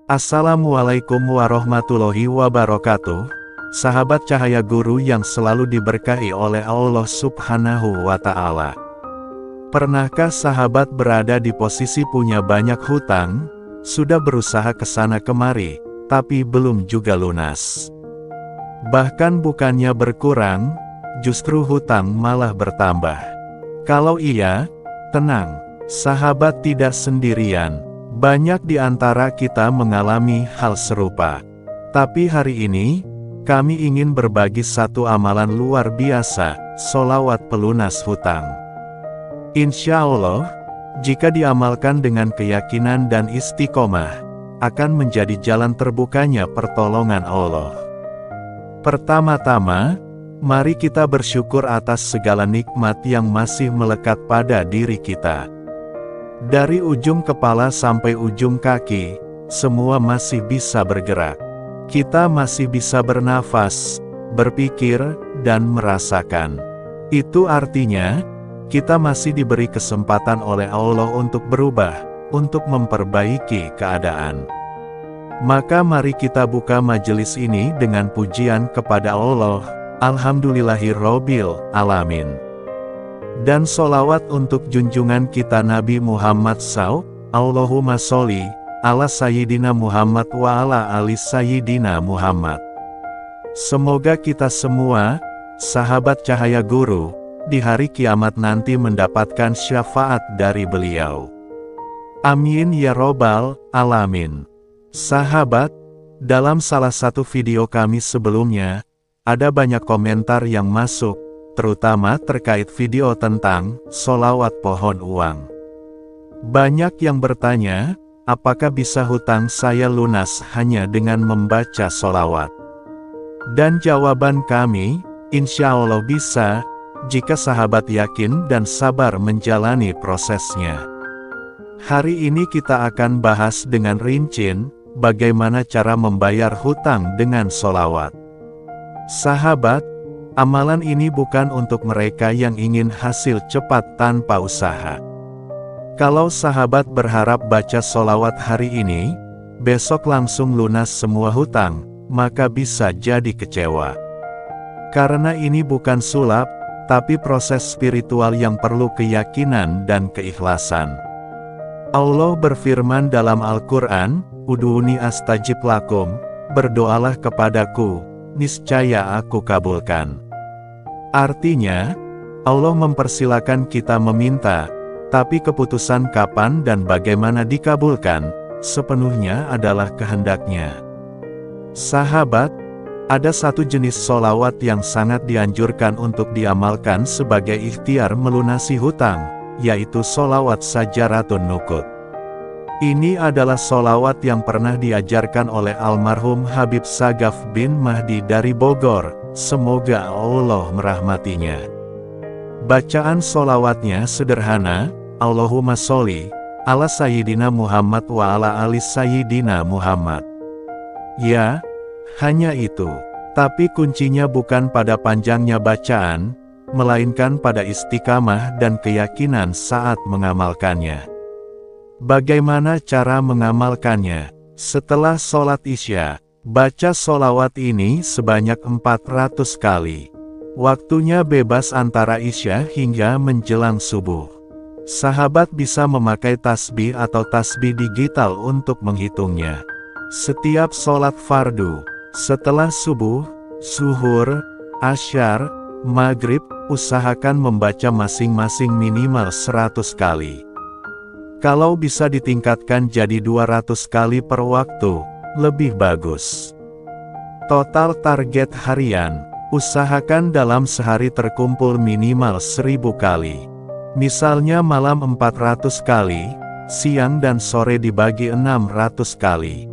Assalamualaikum warahmatullahi wabarakatuh. Sahabat Cahaya Guru yang selalu diberkahi oleh Allah Subhanahu wa Ta'ala. Pernahkah sahabat berada di posisi punya banyak hutang, sudah berusaha kesana kemari, tapi belum juga lunas? Bahkan bukannya berkurang, justru hutang malah bertambah. Kalau iya, tenang, sahabat tidak sendirian. Banyak di antara kita mengalami hal serupa. Tapi hari ini, kami ingin berbagi satu amalan luar biasa, sholawat pelunas hutang. Insya Allah, jika diamalkan dengan keyakinan dan istiqomah, akan menjadi jalan terbukanya pertolongan Allah. Pertama-tama, mari kita bersyukur atas segala nikmat yang masih melekat pada diri kita. Dari ujung kepala sampai ujung kaki, semua masih bisa bergerak. Kita masih bisa bernafas, berpikir, dan merasakan. Itu artinya, kita masih diberi kesempatan oleh Allah untuk berubah, untuk memperbaiki keadaan. Maka mari kita buka majelis ini dengan pujian kepada Allah, Alhamdulillahirobbil alamin. Dan sholawat untuk junjungan kita Nabi Muhammad SAW, Allahumma sholli ala Sayyidina Muhammad wa ala ali Sayyidina Muhammad. Semoga kita semua, sahabat Cahaya Guru, di hari kiamat nanti mendapatkan syafaat dari beliau. Amin ya robbal alamin. Sahabat, dalam salah satu video kami sebelumnya, ada banyak komentar yang masuk, terutama terkait video tentang sholawat pohon uang. Banyak yang bertanya, apakah bisa hutang saya lunas hanya dengan membaca sholawat? Dan jawaban kami, insya Allah bisa, jika sahabat yakin dan sabar menjalani prosesnya. Hari ini kita akan bahas dengan rinci, bagaimana cara membayar hutang dengan sholawat. Sahabat, amalan ini bukan untuk mereka yang ingin hasil cepat tanpa usaha. Kalau sahabat berharap baca sholawat hari ini, besok langsung lunas semua hutang, maka bisa jadi kecewa. Karena ini bukan sulap, tapi proses spiritual yang perlu keyakinan dan keikhlasan. Allah berfirman dalam Al-Quran, Ud'uni astajib lakum, berdoalah kepadaku, niscaya aku kabulkan. Artinya, Allah mempersilakan kita meminta, tapi keputusan kapan dan bagaimana dikabulkan, sepenuhnya adalah kehendaknya. Sahabat, ada satu jenis sholawat yang sangat dianjurkan untuk diamalkan sebagai ikhtiar melunasi hutang, yaitu sholawat Sajaratun Nuqut. Ini adalah sholawat yang pernah diajarkan oleh almarhum Habib Sagaf bin Mahdi dari Bogor, semoga Allah merahmatinya. Bacaan sholawatnya sederhana, Allahumma sholli ala Sayyidina Muhammad wa ala ali Sayyidina Muhammad. Ya, hanya itu. Tapi kuncinya bukan pada panjangnya bacaan, melainkan pada istiqamah dan keyakinan saat mengamalkannya. Bagaimana cara mengamalkannya? Setelah sholat Isya, baca sholawat ini sebanyak 400 kali. Waktunya bebas antara Isya hingga menjelang subuh. Sahabat bisa memakai tasbih atau tasbih digital untuk menghitungnya. Setiap sholat fardu, setelah subuh, zuhur, asyar, maghrib, usahakan membaca masing-masing minimal 100 kali. Kalau bisa ditingkatkan jadi 200 kali per waktu, lebih bagus. Total target harian, usahakan dalam sehari terkumpul minimal 1000 kali. Misalnya malam 400 kali, siang dan sore dibagi 600 kali.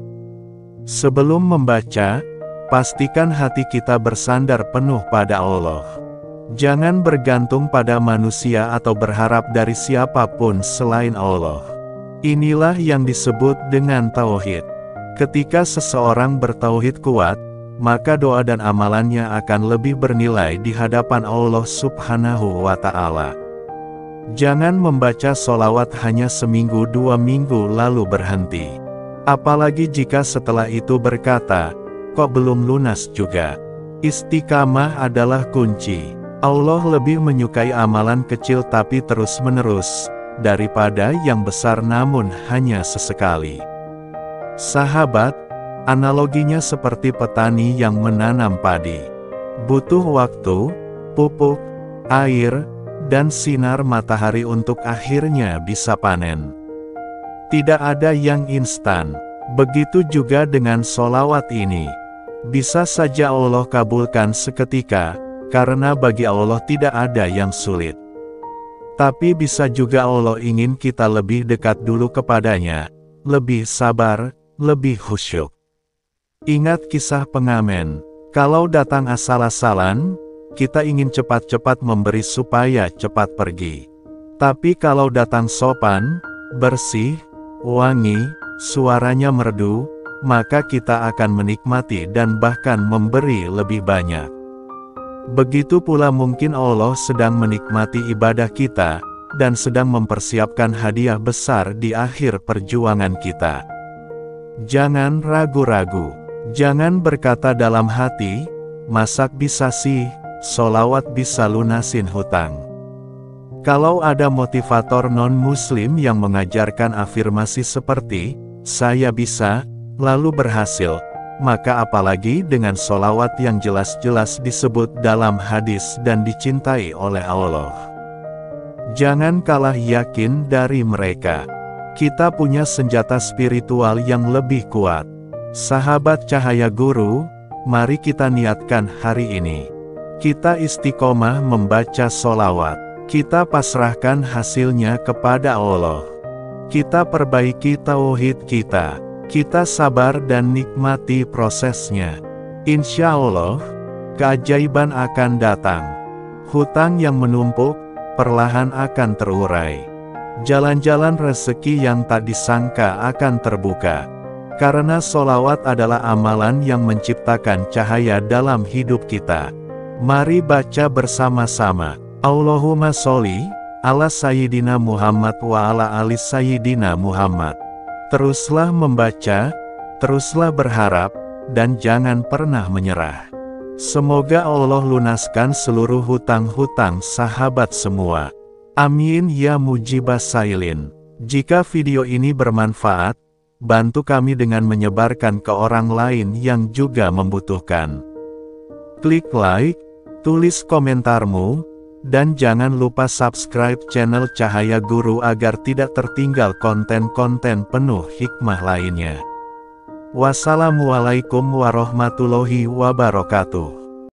Sebelum membaca, pastikan hati kita bersandar penuh pada Allah. Jangan bergantung pada manusia atau berharap dari siapapun selain Allah. Inilah yang disebut dengan tauhid. Ketika seseorang bertauhid kuat, maka doa dan amalannya akan lebih bernilai di hadapan Allah Subhanahu wa Ta'ala. Jangan membaca sholawat hanya seminggu 2 minggu lalu berhenti. Apalagi jika setelah itu berkata, kok belum lunas juga. Istiqamah adalah kunci. Allah lebih menyukai amalan kecil tapi terus-menerus, daripada yang besar namun hanya sesekali. Sahabat, analoginya seperti petani yang menanam padi. Butuh waktu, pupuk, air, dan sinar matahari untuk akhirnya bisa panen. Tidak ada yang instan. Begitu juga dengan sholawat ini. Bisa saja Allah kabulkan seketika, karena bagi Allah tidak ada yang sulit. Tapi bisa juga Allah ingin kita lebih dekat dulu kepadanya, lebih sabar, lebih khusyuk. Ingat kisah pengamen, kalau datang asal-asalan, kita ingin cepat-cepat memberi supaya cepat pergi. Tapi kalau datang sopan, bersih, wangi, suaranya merdu, maka kita akan menikmati dan bahkan memberi lebih banyak. Begitu pula mungkin Allah sedang menikmati ibadah kita, dan sedang mempersiapkan hadiah besar di akhir perjuangan kita. Jangan ragu-ragu. Jangan berkata dalam hati, masak bisa sih, sholawat bisa lunasin hutang. Kalau ada motivator non-muslim yang mengajarkan afirmasi seperti, saya bisa, lalu berhasil, maka apalagi dengan sholawat yang jelas-jelas disebut dalam hadis dan dicintai oleh Allah. Jangan kalah yakin dari mereka. Kita punya senjata spiritual yang lebih kuat. Sahabat Cahaya Guru, mari kita niatkan hari ini. Kita istiqomah membaca sholawat. Kita pasrahkan hasilnya kepada Allah. Kita perbaiki tauhid kita. Kita sabar dan nikmati prosesnya. Insya Allah, keajaiban akan datang. Hutang yang menumpuk, perlahan akan terurai. Jalan-jalan rezeki yang tak disangka akan terbuka. Karena sholawat adalah amalan yang menciptakan cahaya dalam hidup kita. Mari baca bersama-sama. Allahumma sholli ala Sayyidina Muhammad wa ala ali Sayyidina Muhammad. Teruslah membaca, teruslah berharap, dan jangan pernah menyerah. Semoga Allah lunaskan seluruh hutang-hutang sahabat semua. Amin ya mujibas sailin. Jika video ini bermanfaat, bantu kami dengan menyebarkan ke orang lain yang juga membutuhkan. Klik like, tulis komentarmu, dan jangan lupa subscribe channel Cahaya Guru agar tidak tertinggal konten-konten penuh hikmah lainnya. Wassalamualaikum warahmatullahi wabarakatuh.